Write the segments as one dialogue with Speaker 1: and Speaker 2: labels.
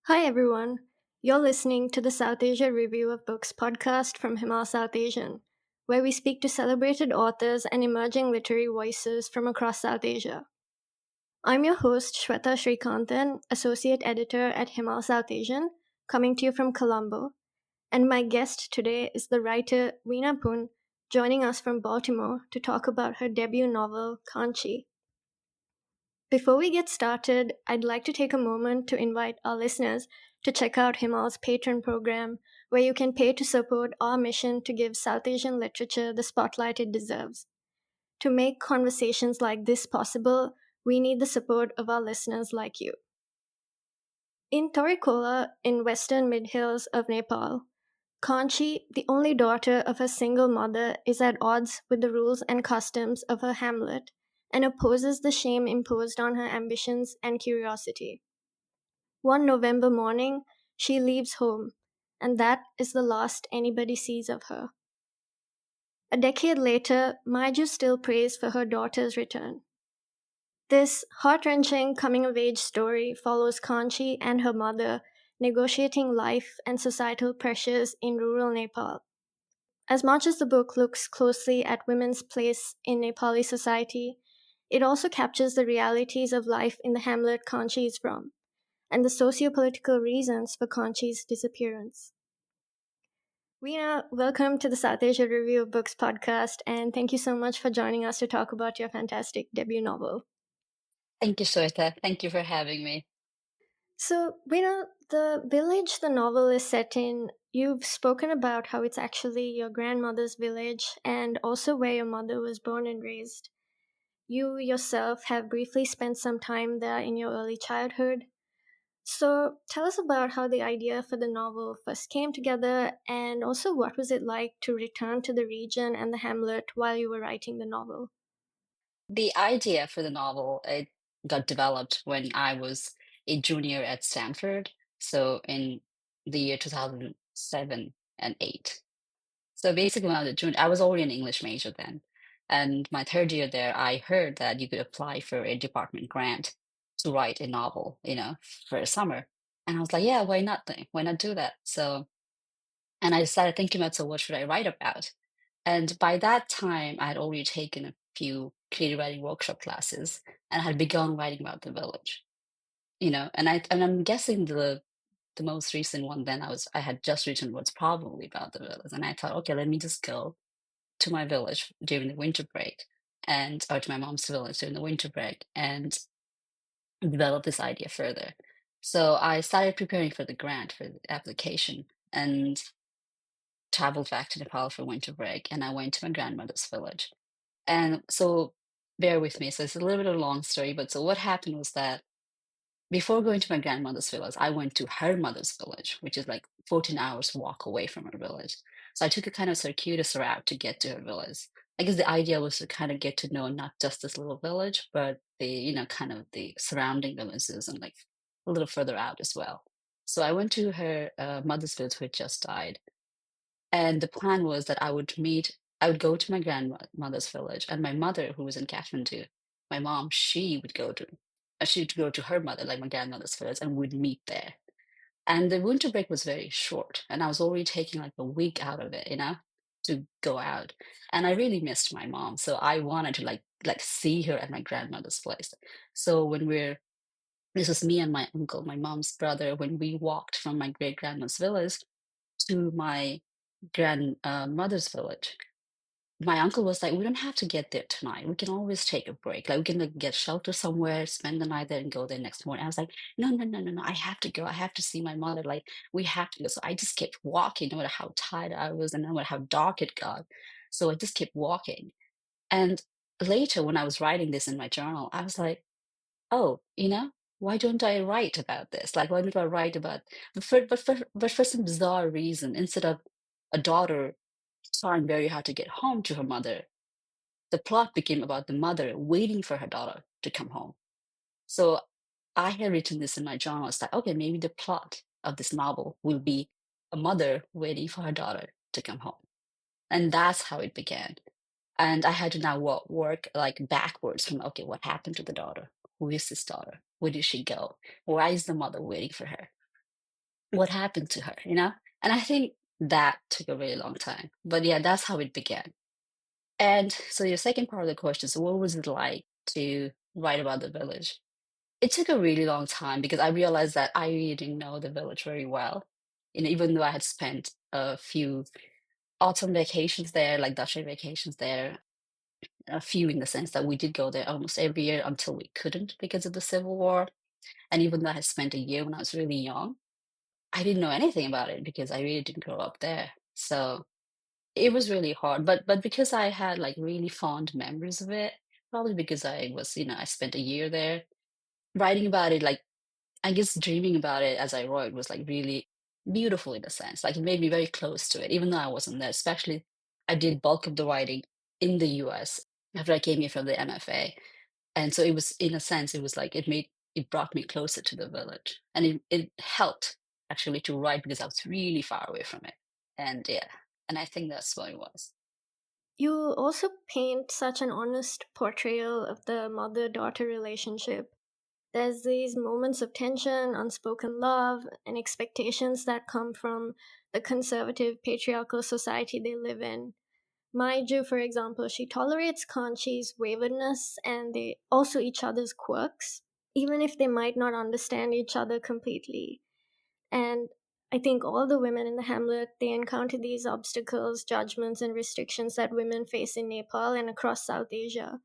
Speaker 1: Hi everyone. You're listening to the Southasia Review of Books podcast from Himal Southasian, where we speak to celebrated authors and emerging literary voices from across South Asia. I'm your host, Shwetha Srikanthan, Associate Editor at Himal Southasian, coming to you from Colombo. And my guest today is the writer Weena Pun, joining us from Baltimore to talk about her debut novel, Kanchhi. Before we get started, I'd like to take a moment to invite our listeners to check out Himal's Patron program, where you can pay to support our mission to give South Asian literature the spotlight it deserves. To make conversations like this possible, we need the support of our listeners like you. In Torikhola, in western midhills of Nepal, Kanchhi, the only daughter of a single mother, is at odds with the rules and customs of her hamlet and opposes the shame imposed on her ambitions and curiosity. One November morning, she leaves home, and that is the last anybody sees of her. A decade later, Maiju still prays for her daughter's return. This heart-wrenching coming-of-age story follows Kanchi and her mother negotiating life and societal pressures in rural Nepal. As much as the book looks closely at women's place in Nepali society, it also captures the realities of life in the hamlet Kanchi is from, and the socio-political reasons for Kanchi's disappearance. Weena, welcome to the South Asia Review of Books podcast, and thank you so much for joining us to talk about your fantastic debut novel.
Speaker 2: Thank you, Shweta. Thank you for having me.
Speaker 1: So, Weena, the village the novel is set in, you've spoken about how it's actually your grandmother's village and also where your mother was born and raised. You yourself have briefly spent some time there in your early childhood. So, tell us about how the idea for the novel first came together, and also what was it like to return to the region and the hamlet while you were writing the novel?
Speaker 2: The idea for the novel, it got developed when I was a junior at Stanford, so in the year 2007 and 8. So basically, when I was a junior, I was already an English major then. And my third year there, I heard that you could apply for a department grant to write a novel, for a summer. And I was like, yeah, why not? Why not do that? And I started thinking about, so what should I write about? And by that time, I had already taken a few creative writing workshop classes and had begun writing about the village. And I'm guessing the most recent one then I had just written was probably about the village. And I thought, okay, let me just go to my village during the winter break and or to my mom's village during the winter break and develop this idea further. So I started preparing for the grant for the application and traveled back to Nepal for winter break, and I went to my grandmother's village. And so bear with me. So it's a little bit of a long story, but so what happened was that before going to my grandmother's village, I went to her mother's village, which is like 14 hours walk away from her village. So I took a kind of circuitous route to get to her village. I guess the idea was to kind of get to know not just this little village, but kind of the surrounding villages and like a little further out as well. So I went to her mother's village who had just died. And the plan was that I would go to my grandmother's village, and my mother, who was in Kathmandu, my mom, she'd go to her mother, like my grandmother's village, and we'd meet there. And the winter break was very short, and I was already taking like a week out of it, to go out. And I really missed my mom, so I wanted to like see her at my grandmother's place. So this was me and my uncle, my mom's brother, when we walked from my great grandma's village to my grandmother's village. My uncle was like, "We don't have to get there tonight. We can always take a break. Like we can like, get shelter somewhere, spend the night there, and go there next morning." I was like, "No, no, no, no, no! I have to go. I have to see my mother. Like we have to go." So I just kept walking, no matter how tired I was, and no matter how dark it got. So I just kept walking. And later, when I was writing this in my journal, I was like, "Oh, why don't I write about this? Like, why don't I write about?" But for some bizarre reason, instead of a daughter trying very hard to get home to her mother, the plot became about the mother waiting for her daughter to come home. So I had written this in my journal. It's like, okay, maybe the plot of this novel will be a mother waiting for her daughter to come home. And that's how it began. And I had to now work like backwards from, okay, what happened to the daughter? Who is this daughter? Where did she go? Why is the mother waiting for her? what happened to her, you know? And I think that took a really long time. But yeah, that's how it began. And so your second part of the question is what was it like to write about the village? It took a really long time because I realized that I really didn't know the village very well. You know, even though I had spent a few autumn vacations there, like Dutch vacations there, a few in the sense that we did go there almost every year until we couldn't because of the Civil War. And even though I had spent a year when I was really young, I didn't know anything about it because I really didn't grow up there. So it was really hard. But because I had like really fond memories of it, probably because I was, you know, I spent a year there, writing about it, like I guess dreaming about it as I wrote was like really beautiful in a sense. Like it made me very close to it, even though I wasn't there. Especially, I did bulk of the writing in the US after I came here from the MFA. And so it was, in a sense, it was like it brought me closer to the village. And it helped actually to write because I was really far away from it. And yeah, and I think that's what it was.
Speaker 1: You also paint such an honest portrayal of the mother daughter relationship. There's these moments of tension, unspoken love, and expectations that come from the conservative patriarchal society they live in. Maiju, for example, she tolerates Kanchi's waywardness and they also each other's quirks, even if they might not understand each other completely. And I think all the women in the hamlet, they encounter these obstacles, judgments, and restrictions that women face in Nepal and across South Asia.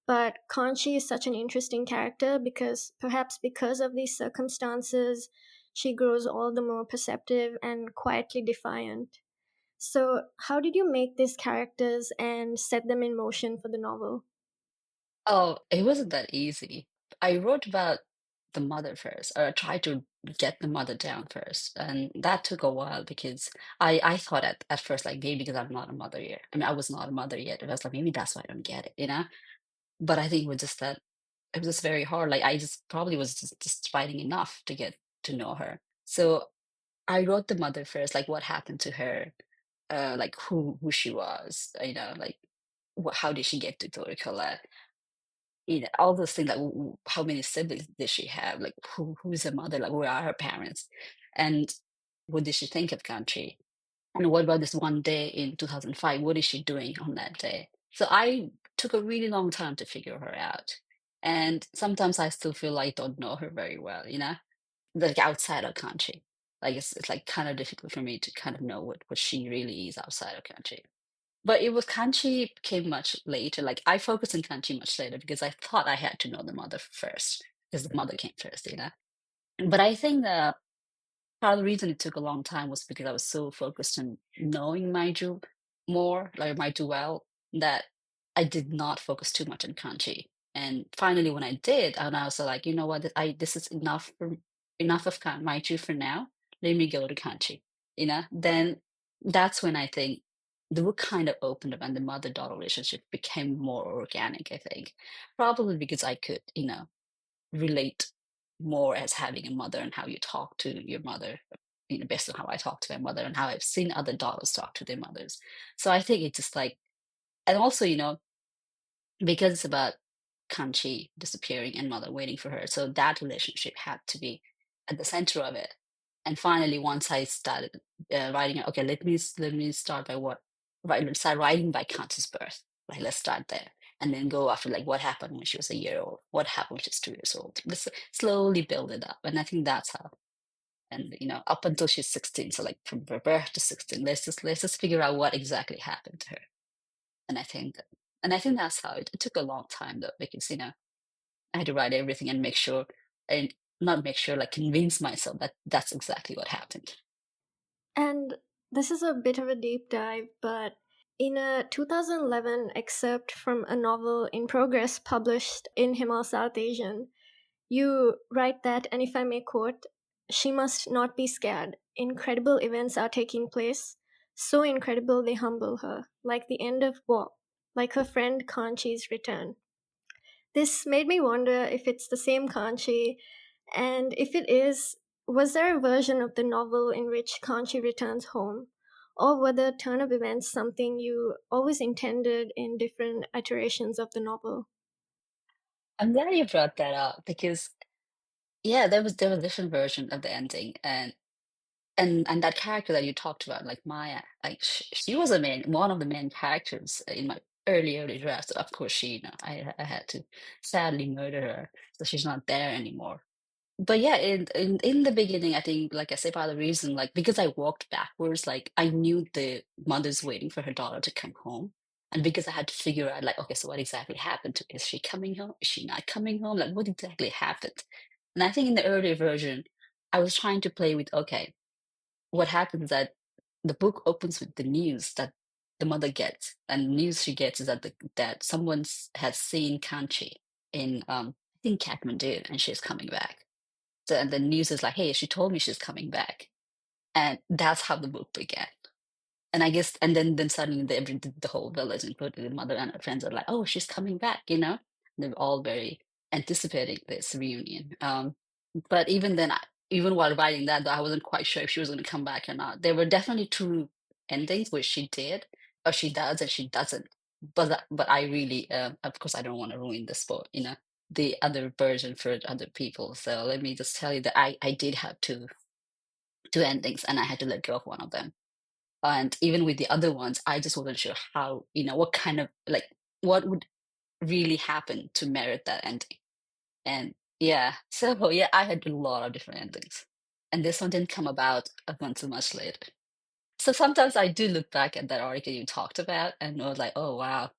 Speaker 1: But Kanchi is such an interesting character because perhaps because of these circumstances, she grows all the more perceptive and quietly defiant. So, how did you make these characters and set them in motion for the novel?
Speaker 2: Oh, it wasn't that easy. I wrote about the mother first, or I tried to get the mother down first. And that took a while because I thought at first, like, maybe because I'm not a mother yet. I mean, I was not a mother yet. I was like, maybe that's why I don't get it, you know? But I think it was just that it was just very hard. Like, I just probably was just fighting enough to get to know her. So I wrote the mother first, like, what happened to her, like, who she was, you know, like, how did she get to Torikhola? You know, all those things like how many siblings did she have? Like who's her mother? Like where are her parents? And what did she think of country? And what about this one day in 2005? What is she doing on that day? So I took a really long time to figure her out. And sometimes I still feel like I don't know her very well, you know, like outside of country. Like it's like kind of difficult for me to kind of know what she really is outside of country. But it was Kanchi came much later. Like I focused on Kanchi much later because I thought I had to know the mother first because the mother came first, you know. But I think that part of the reason it took a long time was because I was so focused on knowing Maiju more, like Maiju well, that I did not focus too much on Kanchi. And finally, when I did, and I was like, you know what, this is enough of Maiju for now. Let me go to Kanchi. You know, then that's when I think the book kind of opened up and the mother-daughter relationship became more organic, I think. Probably because I could, you know, relate more as having a mother and how you talk to your mother, you know, based on how I talk to my mother and how I've seen other daughters talk to their mothers. So I think it's just like, and also, you know, because it's about Kanchi disappearing and mother waiting for her. So that relationship had to be at the center of it. And finally, once I started writing, okay, let me start by let's start writing by Kanchi's birth. Like, let's start there, and then go after like what happened when she was a year old, what happened when she's 2 years old. Let's slowly build it up, and I think that's how. And you know, up until she's 16, so like from her birth to 16, let's just figure out what exactly happened to her. And I think that's how it took a long time though, because you know, I had to write everything and make sure and not make sure, like convince myself that that's exactly what happened.
Speaker 1: And this is a bit of a deep dive, but in a 2011 excerpt from a novel in progress published in Himal Southasian, you write that, and if I may quote, she must not be scared. Incredible events are taking place, so incredible they humble her, like the end of war, like her friend Kanchi's return. This made me wonder if it's the same Kanchi, and if it is, was there a version of the novel in which Kanchi returns home? Or were the turn of events something you always intended in different iterations of the novel?
Speaker 2: I'm glad you brought that up because yeah, there was a different version of the ending, and and that character that you talked about, like Maya, like she was one of the main characters in my early drafts. Of course, I had to sadly murder her, so she's not there anymore. But yeah, in the beginning, I think, like I say, part of the reason, like because I walked backwards, like I knew the mother's waiting for her daughter to come home, and because I had to figure out, like, okay, so what exactly happened to? Is she coming home? Is she not coming home? Like, what exactly happened? And I think in the earlier version, I was trying to play with, okay, what happens that the book opens with the news that the mother gets, and the news she gets is that that someone has seen Kanchi in I think Kathmandu, and she's coming back. So, and the news is like, hey, she told me she's coming back, and that's how the book began. And I guess, and then suddenly the whole village, including the mother and her friends, are like, oh, she's coming back, you know. They're all very anticipating this reunion. But even then, even while writing that, though, I wasn't quite sure if she was going to come back or not. There were definitely two endings where she did, or she does, and she doesn't. But I really, of course, I don't want to ruin the sport, you know, the other version for other people. So let me just tell you that I did have two endings, and I had to let go of one of them. And even with the other ones, I just wasn't sure how, you know, what kind of like what would really happen to merit that ending. And yeah, so yeah, I had a lot of different endings. And this one didn't come about until much later. So sometimes I do look back at that article you talked about and was like, oh wow,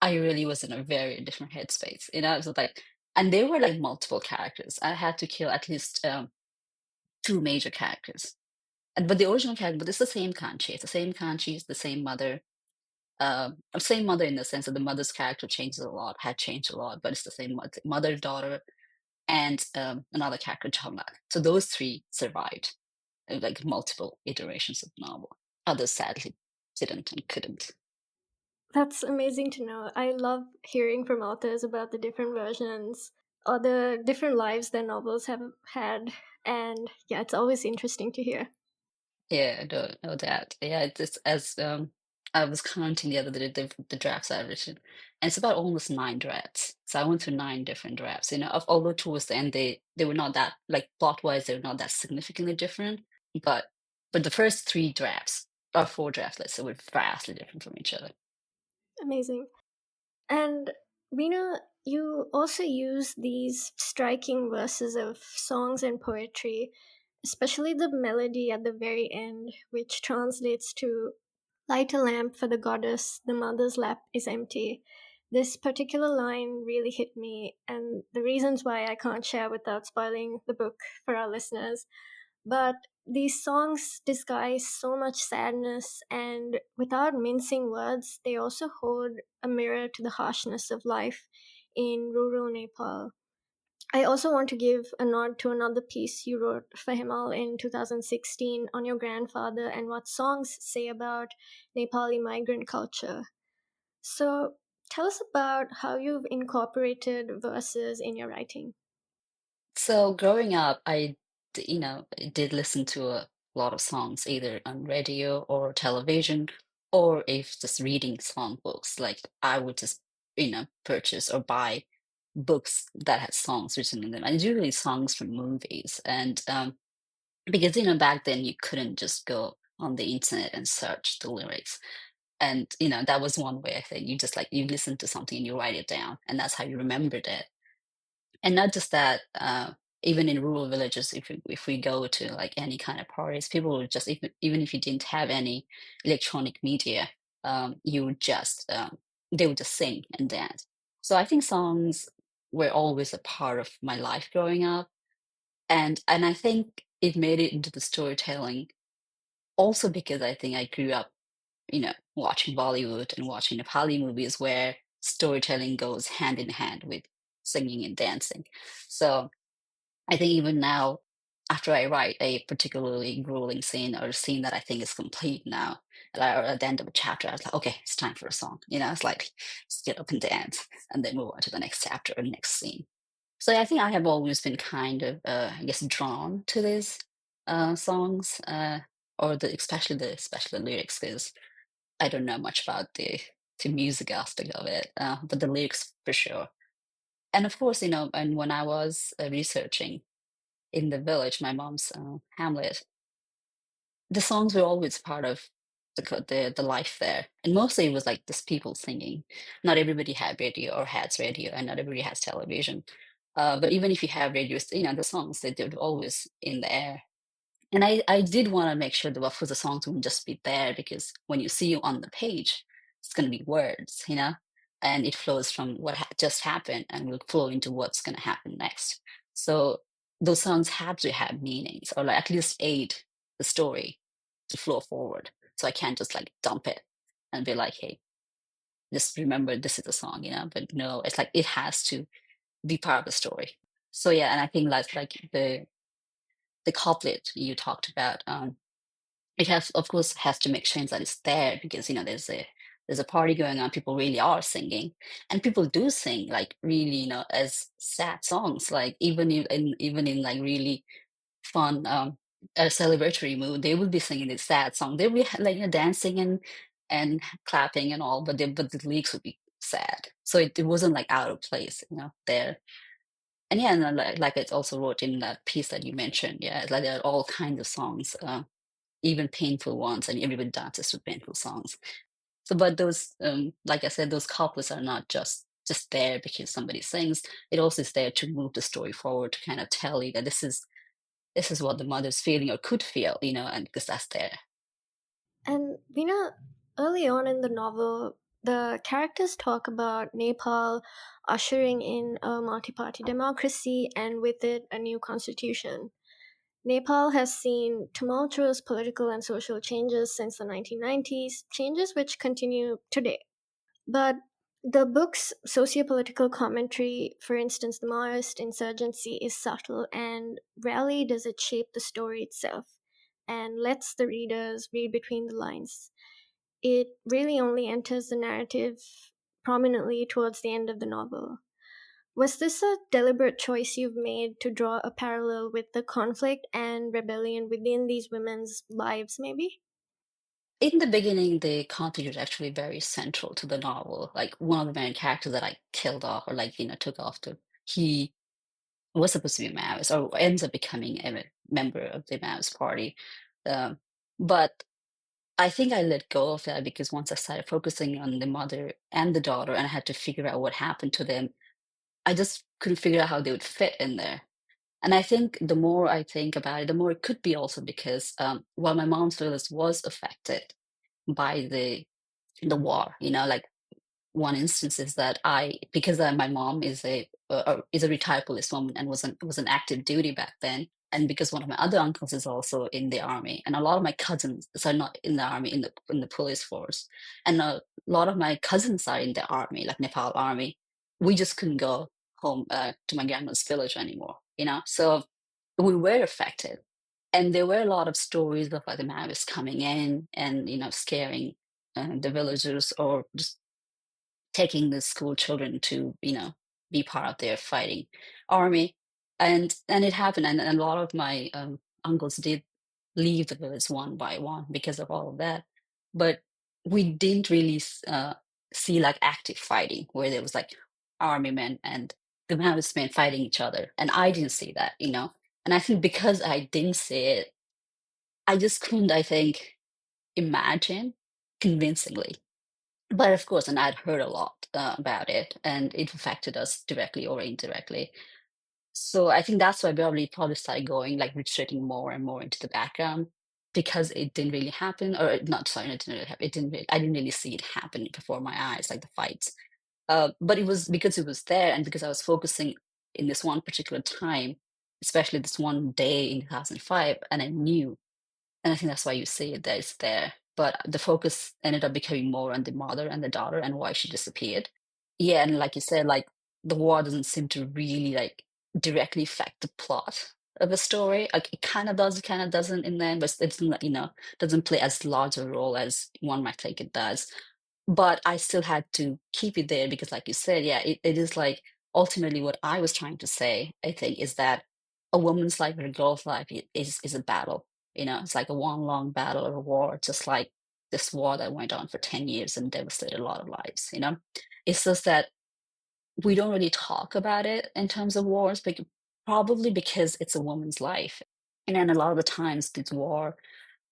Speaker 2: I really was in a very different headspace. You know, it was like, and there were like multiple characters. I had to kill at least two major characters. But the original character, but it's the same Kanchi. It's the same Kanchi, it's the same mother in the sense that the mother's character changes a lot, had changed a lot, but it's the same mother, daughter, and another character, Chalnak. So those three survived, like multiple iterations of the novel. Others sadly didn't and couldn't.
Speaker 1: That's amazing to know. I love hearing from authors about the different versions or the different lives their novels have had. And yeah, it's always interesting to hear.
Speaker 2: Yeah, no doubt. Yeah, it's as I was counting the other day the drafts I've written, and it's about almost nine drafts. So I went through nine different drafts. You know, although towards the end they were not that, like, plot wise they were not that significantly different, but the first three drafts or four drafts, let's say, were vastly different from each other.
Speaker 1: Amazing. And Veena, you also use these striking verses of songs and poetry, especially the melody at the very end, which translates to light a lamp for the goddess, the mother's lap is empty. This particular line really hit me, and the reasons why I can't share without spoiling the book for our listeners. But these songs disguise so much sadness, and without mincing words, they also hold a mirror to the harshness of life in rural Nepal. I also want to give a nod to another piece you wrote for Himal in 2016 on your grandfather and what songs say about Nepali migrant culture. So, tell us about how you've incorporated verses in your writing.
Speaker 2: So growing up, you know, I did listen to a lot of songs either on radio or television, or if just reading song books. Like I would just, you know, purchase or buy books that had songs written in them, and usually songs from movies. And because you know back then you couldn't just go on the internet and search the lyrics, and you know that was one way. I think you just like you listen to something and you write it down, and that's how you remembered it. And not just that, even in rural villages, if we go to like any kind of parties, people would just, even if you didn't have any electronic media, you would just they would just sing and dance. So I think songs were always a part of my life growing up, and I think it made it into the storytelling also because I think I grew up, you know, watching Bollywood and watching Nepali movies where storytelling goes hand in hand with singing and dancing. So I think even now, after I write a particularly grueling scene or a scene that I think is complete now, or at the end of a chapter, I was like, okay, it's time for a song. You know, it's like just get up and dance, and then move on to the next chapter or next scene. So yeah, I think I have always been kind of, I guess, drawn to these songs, or especially the lyrics, because I don't know much about the music aspect of it, but the lyrics for sure. And of course, you know, and when I was researching in the village, my mom's hamlet. the songs were always part of the life there, and mostly it was like just people singing. Not everybody had radio or has radio, and not everybody has television. But even if you have radios, the songs they're always in the air. And I did want to make sure that, of course, the songs wouldn't just be there because when you see on the page, it's going to be words, and it flows from what just happened and will flow into what's going to happen next. So those songs have to have meanings or like at least aid the story to flow forward. So I can't just like dump it and be like, hey, just remember this is a song, But no, it's like it has to be part of the story. So yeah, and I think that's like the couplet you talked about. It has, of course, has to make sense that it's there because there's a party going on. People really are singing, and people do sing like really, as sad songs. Like even in like really fun, celebratory mood, they will be singing this sad song. They'll be like dancing and clapping and all, but the lyrics would be sad. So it wasn't like out of place, there. And yeah, and then, like it also wrote in that piece that you mentioned. Yeah, it's like there are all kinds of songs. Even painful ones, and everybody dances to painful songs. So, but those, like I said, those couplets are not just there because somebody sings. It also is there to move the story forward, to kind of tell you that this is what the mother's feeling or could feel, and because that's there.
Speaker 1: And Veena, early on in the novel, the characters talk about Nepal ushering in a multi party democracy and with it a new constitution. Nepal has seen tumultuous political and social changes since the 1990s, changes which continue today. But the book's socio-political commentary, for instance, the Maoist insurgency, is subtle and rarely does it shape the story itself and lets the readers read between the lines. It really only enters the narrative prominently towards the end of the novel. Was this a deliberate choice you've made to draw a parallel with the conflict and rebellion within these women's lives, maybe?
Speaker 2: In the beginning, the conflict was actually very central to the novel. Like one of the main characters that I killed off or like, took off he was supposed to be a Maoist or ends up becoming a member of the Maoist party. Um, but I think I let go of that because once I started focusing on the mother and the daughter and I had to figure out what happened to them, I just couldn't figure out how they would fit in there. And I think the more I think about it, the more it could be also because while my mom's village was affected by the war, like one instance is that because my mom is a retired policewoman and was an active duty back then, and because one of my other uncles is also in the army, and a lot of my cousins are not in the army in the police force, and a lot of my cousins are in the army, like Nepal army. We just couldn't go home to my grandma's village anymore, so we were affected, and there were a lot of stories of like the Maoists coming in and scaring the villagers or just taking the school children to be part of their fighting army, and it happened, and a lot of my uncles did leave the village one by one because of all of that, but we didn't really see like active fighting where there was like army men and the Maoist men fighting each other, and I didn't see that, and I think because I didn't see it, I just couldn't, I think, imagine convincingly. But of course, and I'd heard a lot about it, and it affected us directly or indirectly. So I think that's why probably started going like retreating more and more into the background because it didn't really happen, or not. Sorry, it didn't really happen. I didn't really see it happen before my eyes, like the fights. But it was because it was there, and because I was focusing in this one particular time, especially this one day in 2005, and I knew, and I think that's why you see it that it's there. But the focus ended up becoming more on the mother and the daughter and why she disappeared. Yeah, and like you said, like the war doesn't seem to really like directly affect the plot of a story. Like it kind of does, it kind of doesn't in the end, but it's not, doesn't play as large a role as one might think it does. But I still had to keep it there because, like you said, yeah, it is like ultimately what I was trying to say, I think, is that a woman's life or a girl's life is a battle. It's like a one long battle or a war, just like this war that went on for 10 years and devastated a lot of lives. It's just that we don't really talk about it in terms of wars, but probably because it's a woman's life. And then a lot of the times it's war.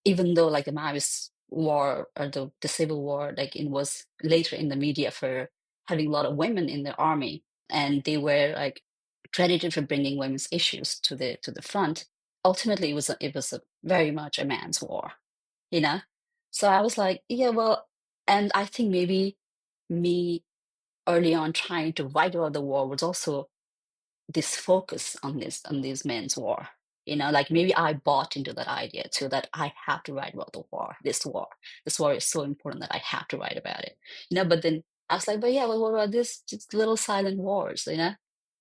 Speaker 2: even though like the Maoist war or the civil war, like it was later in the media for having a lot of women in the army, and they were like credited for bringing women's issues to the front. Ultimately, it was a very much a man's war, you know. So I was like, yeah, well, and I think maybe me early on trying to write about the war was also this focus on this men's war. You know, like maybe I bought into that idea too, that I have to write about the war. This war is so important that I have to write about it. You know, but then I was like, but yeah, well, what about this just little silent wars? You know,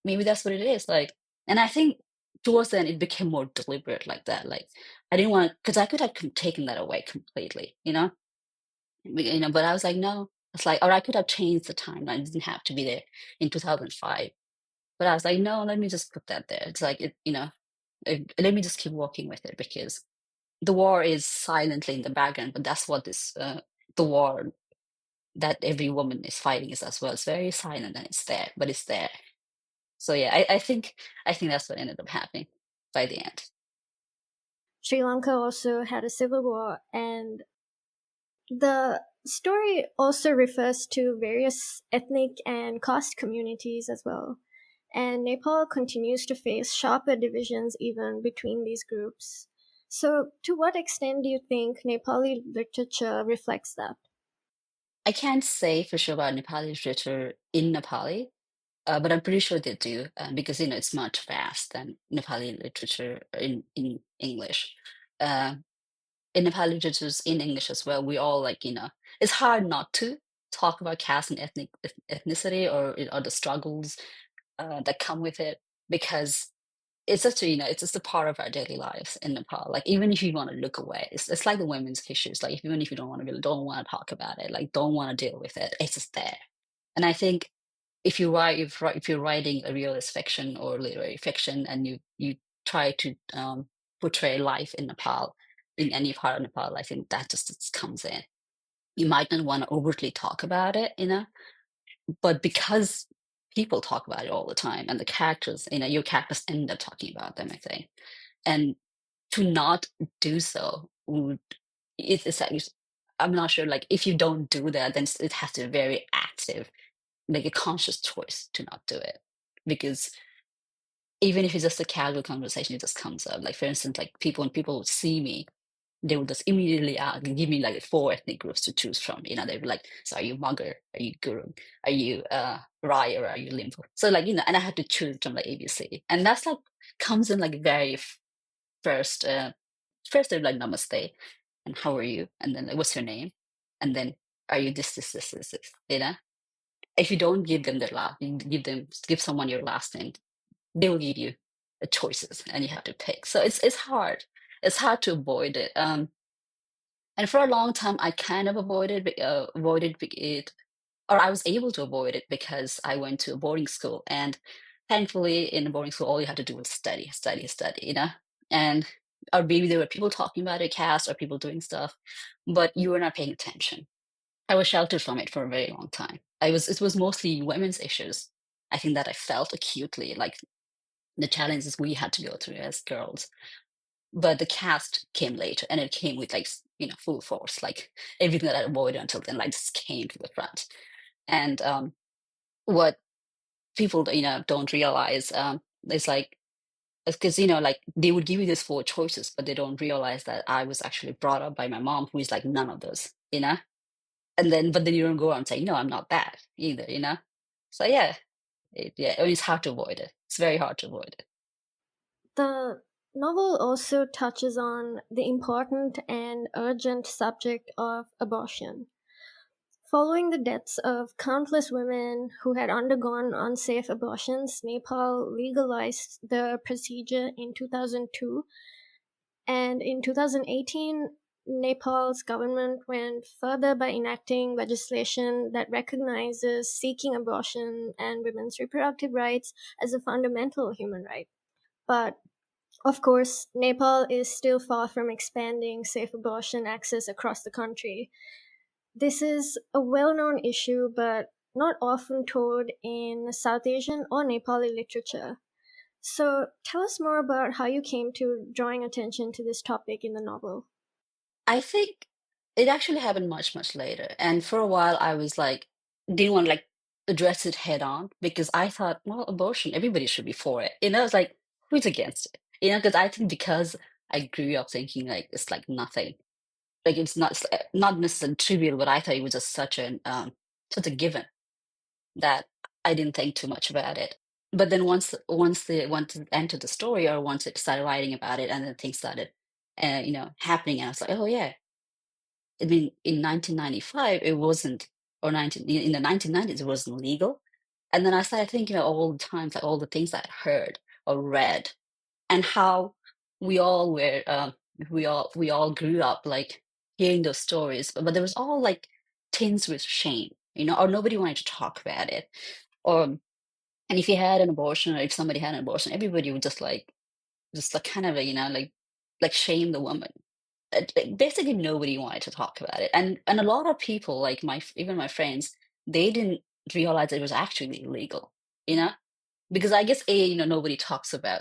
Speaker 2: maybe that's what it is. Like, and I think towards then it became more deliberate like that. Like I didn't want, because I could have taken that away completely. You know, but I was like, no. It's like, or I could have changed the timeline. It didn't have to be there in 2005. But I was like, no, let me just put that there. It's like, let me just keep walking with it, because the war is silently in the background, but that's what the war that every woman is fighting is as well. It's very silent and it's there, but it's there. So yeah, I think that's what ended up happening by the end.
Speaker 1: Sri Lanka also had a civil war, and the story also refers to various ethnic and caste communities as well. And Nepal continues to face sharper divisions even between these groups. So, to what extent do you think Nepali literature reflects that?
Speaker 2: I can't say for sure about Nepali literature in Nepali, but I'm pretty sure they do, because it's much vast than Nepali literature in English. Uh, in Nepali literatures in English as well, we all like, it's hard not to talk about caste and ethnicity, or the struggles that come with it, because it's such it's just a part of our daily lives in Nepal. Like even if you want to look away, it's like the women's issues. Like even if you don't want to talk about it, like don't want to deal with it, it's just there. And I think if you're writing a realist fiction or literary fiction, and you try to portray life in Nepal, in any part of Nepal, I think that just comes in. You might not want to overtly talk about it, but because people talk about it all the time, and the characters, your characters end up talking about them, I think. And to not do so would it's like, I'm not sure, like if you don't do that, then it has to be very active, like a conscious choice to not do it. Because even if it's just a casual conversation, it just comes up. Like for instance, like when people see me, they would just immediately give me like four ethnic groups to choose from. They'd be like, so are you Magar? Are you Gurung? Are you Rai, or are you Limbu? So like, and I had to choose from like ABC. And that's like comes in like very first first they're like namaste, and how are you? And then like, what's your name? And then are you this? If you don't give them their last, you give someone your last name, they will give you choices, and you have to pick. So it's hard. It's hard to avoid it. And for a long time, I kind of avoided it, or I was able to avoid it because I went to a boarding school, and thankfully, in a boarding school, all you had to do was study, study, study. And or maybe there were people talking about it, cast, or people doing stuff, but you were not paying attention. I was sheltered from it for a very long time. It was mostly women's issues. I think that I felt acutely, like the challenges we had to go through as girls. But the cast came later, and it came with like full force, like everything that I avoided until then, like just came to the front. And what people don't realize is like, because like they would give you these four choices, but they don't realize that I was actually brought up by my mom, who is like none of those. And then but then you don't go and say, no, I'm not that either. So yeah, I mean, it's hard to avoid it. It's very hard to avoid it.
Speaker 1: The novel also touches on the important and urgent subject of abortion. Following the deaths of countless women who had undergone unsafe abortions, Nepal legalized the procedure in 2002, and in 2018, Nepal's government went further by enacting legislation that recognizes seeking abortion and women's reproductive rights as a fundamental human right. But of course, Nepal is still far from expanding safe abortion access across the country. This is a well known issue, but not often told in South Asian or Nepali literature. So, tell us more about how you came to drawing attention to this topic in the novel.
Speaker 2: I think it actually happened much, much later. And for a while, I was like, didn't want to like address it head on because I thought, well, abortion, everybody should be for it. It's like, who's against it? Because I think because I grew up thinking like it's like nothing, like it's not necessarily trivial, but I thought it was just such a given that I didn't think too much about it. But then once they went to enter the story, or once it started writing about it, and then things started, happening, and I was like, oh yeah, I mean, in 1995, it wasn't, or 19, in the 1990s, it wasn't legal. And then I started thinking about all the times, like all the things I heard or read, and how we all were, we all grew up like hearing those stories, but there was all like tinged with shame, or nobody wanted to talk about it, or and if you had an abortion, or if somebody had an abortion, everybody would just like kind of like shame the woman. Basically nobody wanted to talk about it, and a lot of people, like even my friends, they didn't realize it was actually illegal, you know because I guess nobody talks about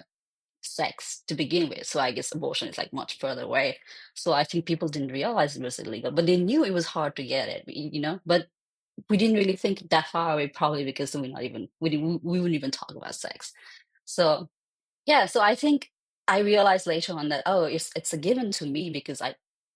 Speaker 2: sex to begin with, so I guess abortion is like much further away. So I think people didn't realize it was illegal, but they knew it was hard to get it, but we didn't really think that far away, probably because we wouldn't even talk about sex. So yeah, so I think I realized later on that, oh, it's a given to me because I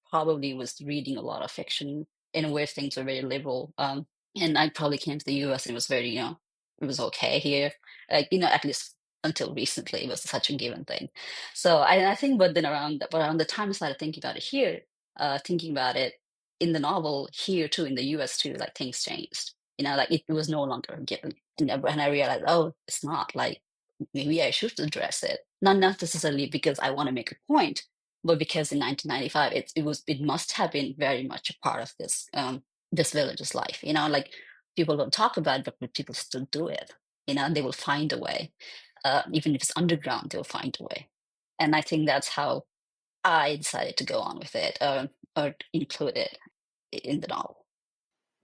Speaker 2: probably was reading a lot of fiction in where things were very liberal. And I probably came to the US, and it was very, it was okay here. Like, at least until recently, it was such a given thing. So I think, but then around the time I started thinking about it here, thinking about it in the novel here too, in the US too, like things changed. Like it was no longer a given. And I realized, oh, it's not like maybe I should address it. Not necessarily because I want to make a point, but because in 1995 it must have been very much a part of this village's life. Like people don't talk about it, but people still do it. They will find a way. Even if it's underground, they'll find a way. And I think that's how I decided to go on with it, or include it in the novel.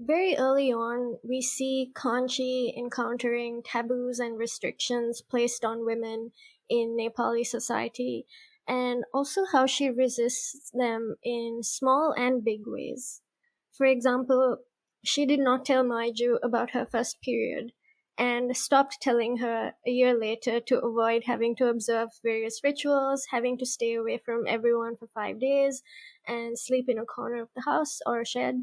Speaker 1: Very early on, we see Kanchhi encountering taboos and restrictions placed on women in Nepali society, and also how she resists them in small and big ways. For example, she did not tell Maiju about her first period and stopped telling her a year later to avoid having to observe various rituals, having to stay away from everyone for 5 days, and sleep in a corner of the house or a shed.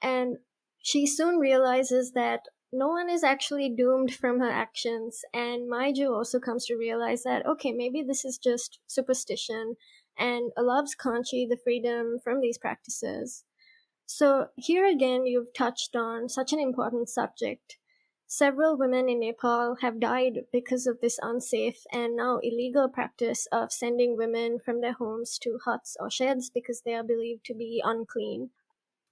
Speaker 1: And she soon realizes that no one is actually doomed from her actions, and Maiju also comes to realize that, okay, maybe this is just superstition, and allows Kanchi the freedom from these practices. So, here again, you've touched on such an important subject. Several women in Nepal have died because of this unsafe and now illegal practice of sending women from their homes to huts or sheds because they are believed to be unclean.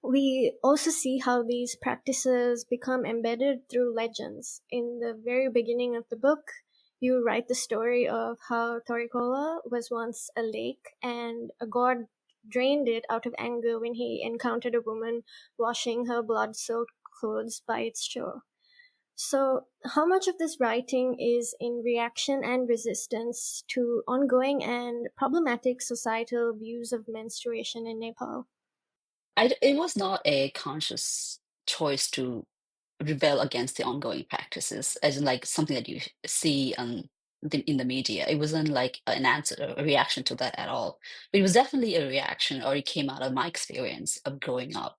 Speaker 1: We also see how these practices become embedded through legends. In the very beginning of the book, you write the story of how Torikhola was once a lake and a god drained it out of anger when he encountered a woman washing her blood soaked clothes by its shore. So, how much of this writing is in reaction and resistance to ongoing and problematic societal views of menstruation in Nepal?
Speaker 2: It was not a conscious choice to rebel against the ongoing practices, as in like something that you see in the media. It wasn't like an answer, a reaction to that at all. But it was definitely a reaction, or it came out of my experience of growing up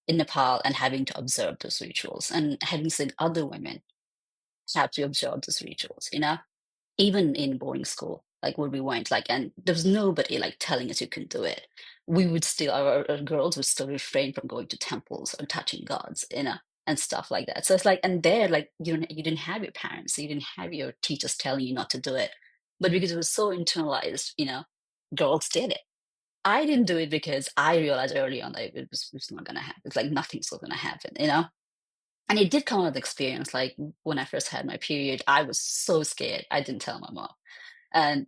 Speaker 2: in Nepal and having to observe those rituals, and having seen other women have to observe those rituals. Even in boarding school, like where we went, like, and there was nobody like telling us you can do it. We would still, our girls would still refrain from going to temples or touching gods, and stuff like that. So it's like, and there, like, you didn't have your parents, so you didn't have your teachers telling you not to do it. But because it was so internalized, girls did it. I didn't do it because I realized early on that it was not gonna happen. It's like nothing's gonna happen. And it did come with experience. Like when I first had my period, I was so scared. I didn't tell my mom. And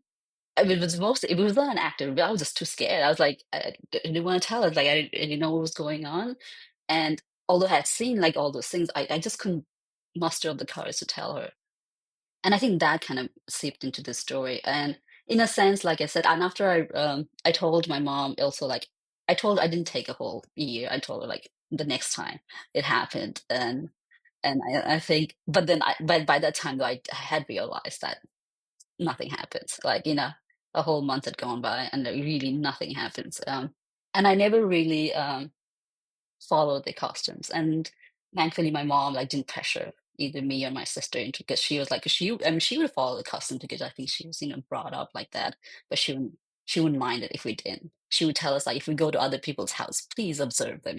Speaker 2: I mean, it was not an actor, but I was just too scared. I was like, I didn't want to tell her. Like, I didn't know what was going on. And although I had seen like all those things, I just couldn't muster up the courage to tell her. And I think that kind of seeped into the story. And in a sense, like I said, and after I told my mom also, like, I told her I didn't take a whole year. I told her like the next time it happened, and I think, but then but by that time though, I had realized that nothing happens. Like, a whole month had gone by and really nothing happens. And I never really followed the customs. And thankfully, my mom like didn't pressure either me or my sister into, because she was like, I mean, she would follow the custom because I think she was, brought up like that. But she wouldn't mind it if we didn't. She would tell us like, if we go to other people's house, please observe them.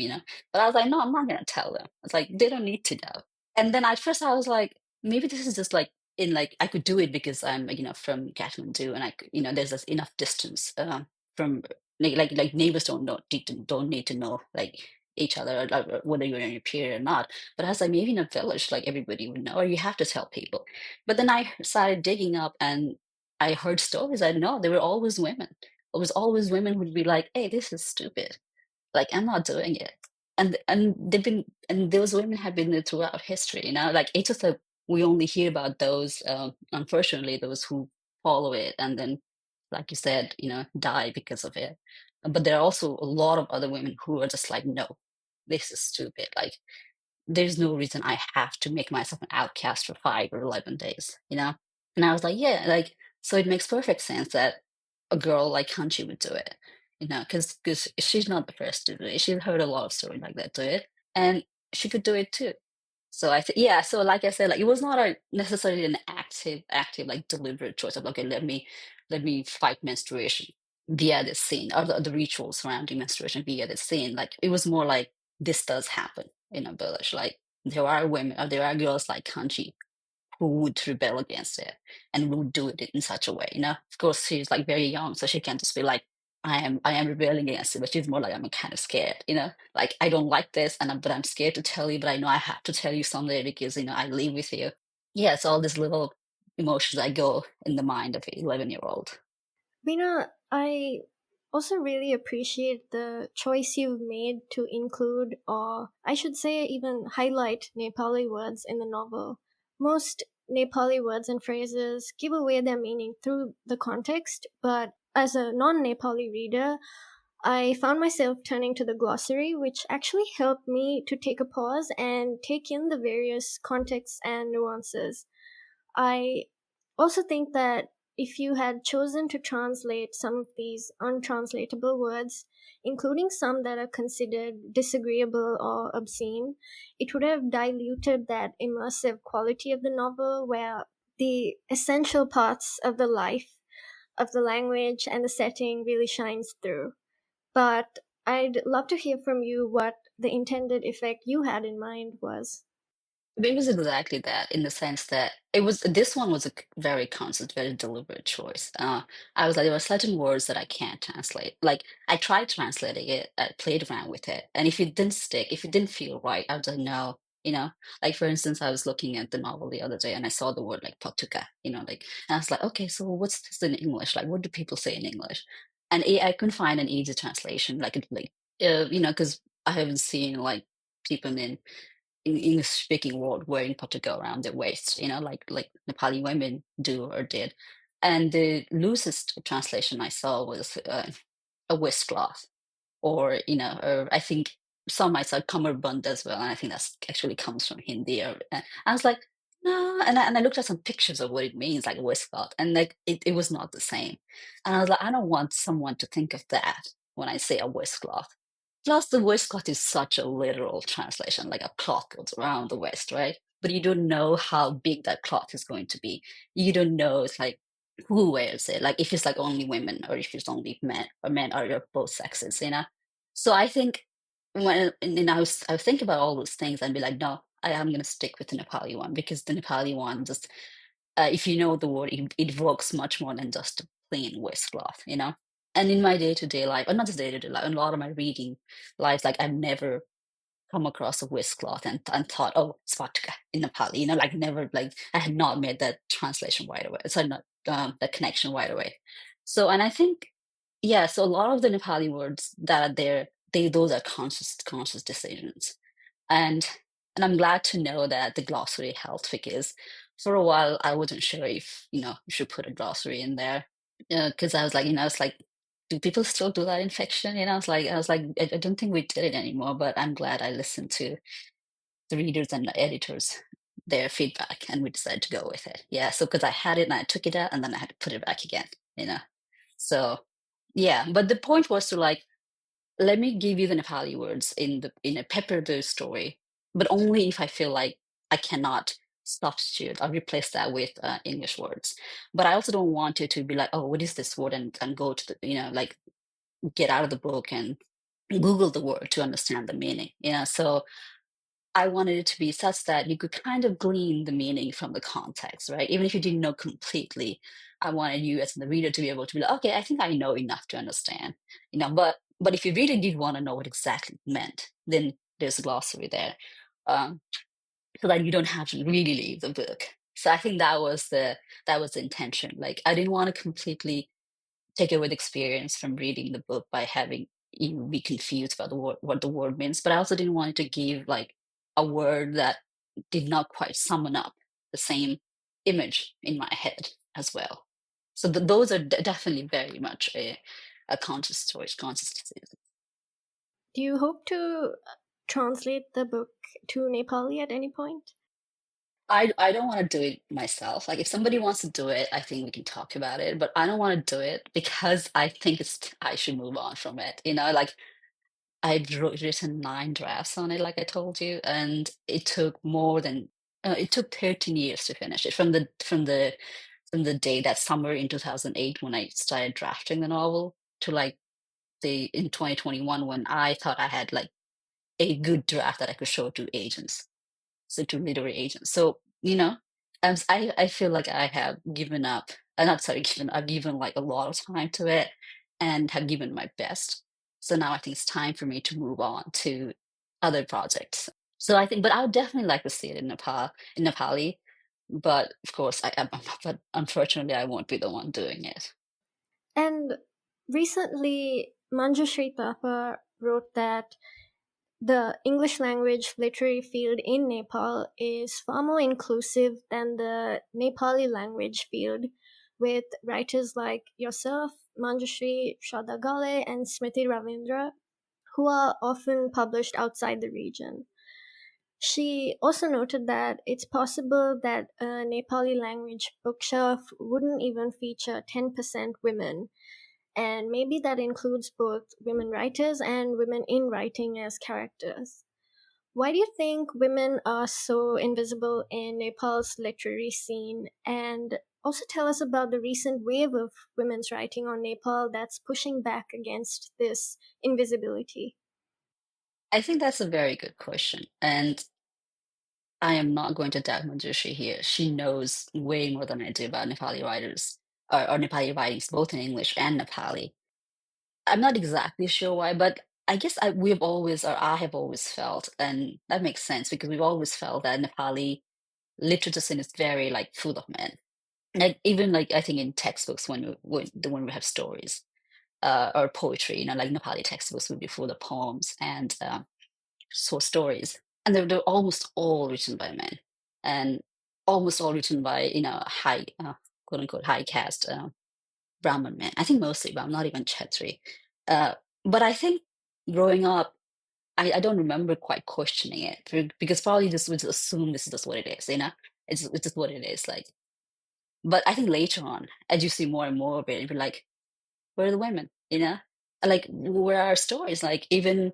Speaker 2: But I was like, no, I'm not gonna tell them. It's like they don't need to know. And then at first I was like, maybe this is just like in like I could do it because I'm from Kathmandu, and there's this enough distance from like neighbors don't need to know like each other, like, whether you're in your period or not. But I was like, maybe in a village, like everybody would know, or you have to tell people. But then I started digging up, and I heard stories. I know there were always women. It was always women who'd be like, "Hey, this is stupid. Like, I'm not doing it." And those women have been there throughout history. Like it's just that we only hear about those, unfortunately, those who follow it, and then, like you said, die because of it. But there are also a lot of other women who are just like, no, this is stupid. Like, there's no reason I have to make myself an outcast for 5 or 11 days. And I was like, yeah, like, so it makes perfect sense that a girl like Kanchi would do it, because she's not the first to do it. She's heard a lot of stories like that do it, and she could do it too. So I think, yeah. So like I said, like it was not necessarily an active, like deliberate choice of, okay, let me fight menstruation via this scene, or the rituals surrounding menstruation via this scene. Like it was more like this does happen in a village. Like there are women, or there are girls like Kanchi who would rebel against it and would do it in such a way. Of course, she's like very young, so she can't just be like, I am rebelling against it. But she's more like, I'm kind of scared. Like I don't like this, but I'm scared to tell you. But I know I have to tell you someday because I live with you. Yeah, it's all these little emotions that go in the mind of an 11-year-old.
Speaker 1: Veena, I also really appreciate the choice you've made to include, or I should say, even highlight Nepali words in the novel. Most Nepali words and phrases give away their meaning through the context, but as a non Nepali reader, I found myself turning to the glossary, which actually helped me to take a pause and take in the various contexts and nuances. I also think that if you had chosen to translate some of these untranslatable words, including some that are considered disagreeable or obscene, it would have diluted that immersive quality of the novel where the essential parts of the life, of the language, and the setting really shines through. But I'd love to hear from you what the intended effect you had in mind was.
Speaker 2: It was exactly that, in the sense that this one was a very conscious, very deliberate choice. I was like, there were certain words that I can't translate. Like, I tried translating it, I played around with it, and if it didn't stick, if it didn't feel right, I was like, no. Like for instance, I was looking at the novel the other day, and I saw the word like patuka, like, and I was like, okay, so what's this in English? Like, what do people say in English? And I couldn't find an easy translation, because I haven't seen like people in English speaking world wearing pataga around their waist, like Nepali women do or did. And the loosest translation I saw was a waistcloth, or I think some might say cummerbund as well. And I think that's actually comes from Hindi. I was like, no. And I looked at some pictures of what it means, like a waistcloth, and like it was not the same. And I was like, I don't want someone to think of that when I say a waistcloth. Plus, the waistcloth is such a literal translation, like a cloth goes around the waist, right? But you don't know how big that cloth is going to be. You don't know, it's like, who wears it, like if it's like only women or if it's only men, or men or both sexes. So I think when and I was thinking about all those things and be like, no, I am going to stick with the Nepali one, because the Nepali one just, if you know the word, it evokes much more than just a plain waistcloth. And in my day-to-day life, or not just day-to-day life, in a lot of my reading life, like I've never come across a waistcloth and thought, oh, svatka in Nepali, like never, like I had not made that translation right away. So not that connection right away. So, and I think, yeah, so a lot of the Nepali words that are there, those are conscious decisions. And and I'm glad to know that the glossary helped, because for a while I wasn't sure if, you should put a glossary in there. Because I was like, it's like do people still do that in fiction? I was like, I don't think we did it anymore, but I'm glad I listened to the readers and the editors, their feedback, and we decided to go with it. Yeah, so because I had it and I took it out and then I had to put it back again, you know. So yeah, but the point was to like, let me give you the Nepali words in a pepper story, but only if I feel like I cannot substitute or replace that with English words. But I also don't want it to be like, oh, what is this word, and go to the, like get out of the book and Google the word to understand the meaning. So I wanted it to be such that you could kind of glean the meaning from the context, right? Even if you didn't know completely, I wanted you as the reader to be able to be like, okay, I think I know enough to understand, But if you really did want to know what exactly it meant, then there's a glossary there, um, so that you don't have to really leave the book. So I think that was the intention. Like I didn't want to completely take away the experience from reading the book by having you be confused about the word, what the word means. But I also didn't want it to give like a word that did not quite summon up the same image in my head as well. So those are definitely very much a conscious choice, conscious decision.
Speaker 1: Do you hope to translate the book to Nepali at any point?
Speaker 2: I don't want to do it myself. Like if somebody wants to do it, I think we can talk about it. But I don't want to do it because I think I should move on from it. Like written 9 drafts on it, like I told you, and it took 13 years to finish it from the day that summer in 2008 when I started drafting the novel to like the in 2021 when I thought I had like a good draft that I could show to agents, so to literary agents. So I feel like I have given up. Not sorry, given. I've given like a lot of time to it, and have given my best. So now I think it's time for me to move on to other projects. So I think, but I would definitely like to see it in Nepali. But of course, but unfortunately, I won't be the one doing it.
Speaker 1: And recently, Manjushri Thapa wrote that the English language literary field in Nepal is far more inclusive than the Nepali language field, with writers like yourself, Manjushri Shadagale, and Smriti Ravindra, who are often published outside the region. She also noted that it's possible that a Nepali language bookshelf wouldn't even feature 10% women, and maybe that includes both women writers and women in writing as characters. Why do you think women are so invisible in Nepal's literary scene? And also tell us about the recent wave of women's writing on Nepal that's pushing back against this invisibility.
Speaker 2: I think that's a very good question, and I am not going to doubt Manjushri here. She knows way more than I do about Nepali writers or Nepali writings, both in English and Nepali. I'm not exactly sure why, but I guess I have always felt, and that makes sense because we've always felt that Nepali literature scene is very like full of men. Like even like I think in textbooks when we have stories or poetry, like Nepali textbooks would be full of poems and so stories, and they're almost all written by men, and almost all written by high quote unquote high caste Brahmin men. I think mostly, but I'm not even Chetri. Uh, but I think growing up, I don't remember quite questioning it because probably just would assume this is just what it is, it's just what it is. Like, but I think later on, as you see more and more of it, you're like, where are the women? Like where are our stories? Like even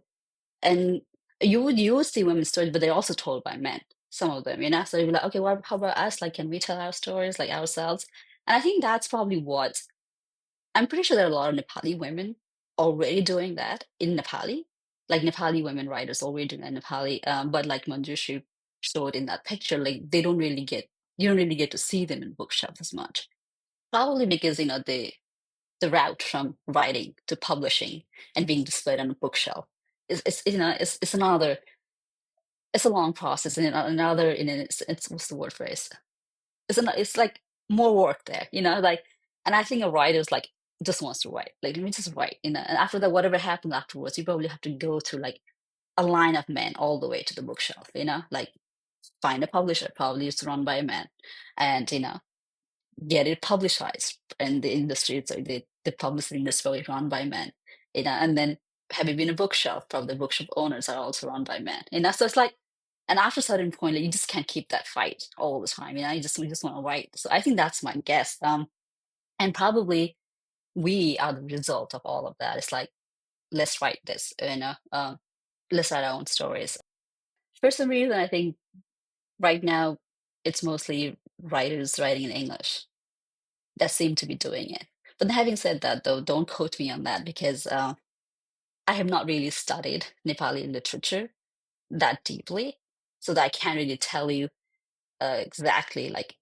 Speaker 2: and you would see women's stories, but they're also told by men. Some of them, So you're like, okay, well, how about us? Like, can we tell our stories like ourselves? And I think that's probably what I'm pretty sure there are a lot of Nepali women already doing that in Nepali, like Nepali women writers already doing that in Nepali. But like Manjushri showed in that picture, like you don't really get to see them in bookshops as much. Probably because the route from writing to publishing and being displayed on a bookshelf it's another it's a long process and another it's what's the word phrase it's like more work there, like, and I think a writer's like just wants to write, like let me just write, and after that whatever happens afterwards you probably have to go through like a line of men all the way to the bookshelf, like find a publisher, probably it's run by a man, and get it publicized in the industry. So the publicity industry is run by men, and then having been a bookshelf, probably the bookshop owners are also run by men. So it's like, and after a certain point, like, you just can't keep that fight all the time. You just want to write. So I think that's my guess. And probably we are the result of all of that. It's like, let's write this, let's write our own stories. For some reason, I think right now it's mostly writers writing in English that seem to be doing it. But having said that, though, don't quote me on that because I have not really studied Nepali literature that deeply, so that I can't really tell you exactly like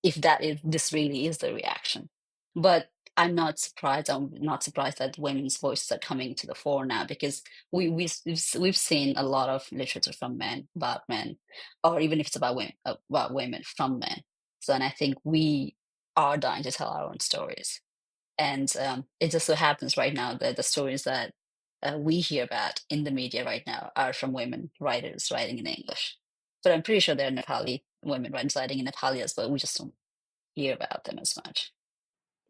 Speaker 2: if this really is the reaction. But I'm not surprised. I'm not surprised that women's voices are coming to the fore now because we've seen a lot of literature from men about men, or even if it's about women from men. So, and I think we are dying to tell our own stories. And it just so happens right now that the stories that we hear about in the media right now are from women writers writing in English. But I'm pretty sure there are Nepali women writers writing in Nepali as well. We just don't hear about them as much.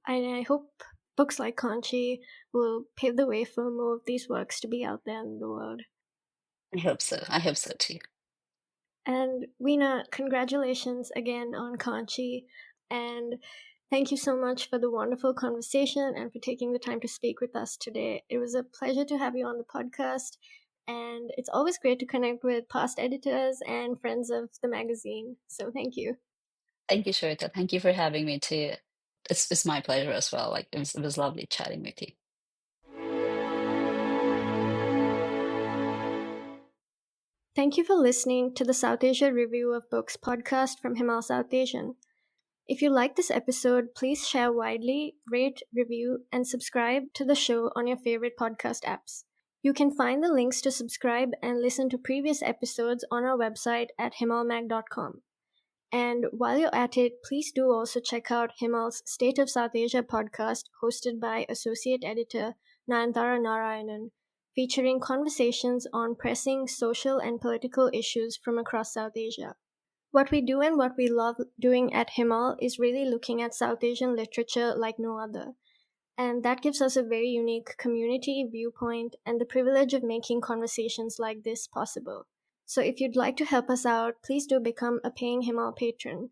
Speaker 1: I hope books like Kanchhi will pave the way for more of these works to be out there in the world.
Speaker 2: I hope so. I hope so too.
Speaker 1: And Weena, congratulations again on Kanchhi, and thank you so much for the wonderful conversation and for taking the time to speak with us today. It was a pleasure to have you on the podcast, and it's always great to connect with past editors and friends of the magazine. So thank you.
Speaker 2: Thank you, Shweta. Thank you for having me too. It's my pleasure as well. Like it was lovely chatting with you.
Speaker 1: Thank you for listening to the Southasia Review of Books podcast from Himal Southasian. If you like this episode, please share widely, rate, review, and subscribe to the show on your favorite podcast apps. You can find the links to subscribe and listen to previous episodes on our website at himalmag.com. And while you're at it, please do also check out Himal's State of South Asia podcast hosted by Associate Editor Nayantara Narayanan, featuring conversations on pressing social and political issues from across South Asia. What we do and what we love doing at Himal is really looking at South Asian literature like no other. And that gives us a very unique community viewpoint and the privilege of making conversations like this possible. So if you'd like to help us out, please do become a paying Himal patron.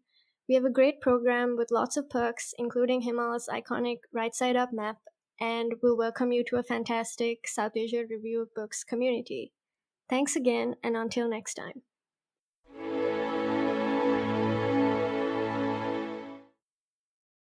Speaker 1: We have a great program with lots of perks, including Himal's iconic right side up map, and we'll welcome you to a fantastic South Asia Review of Books community. Thanks again, and until next time.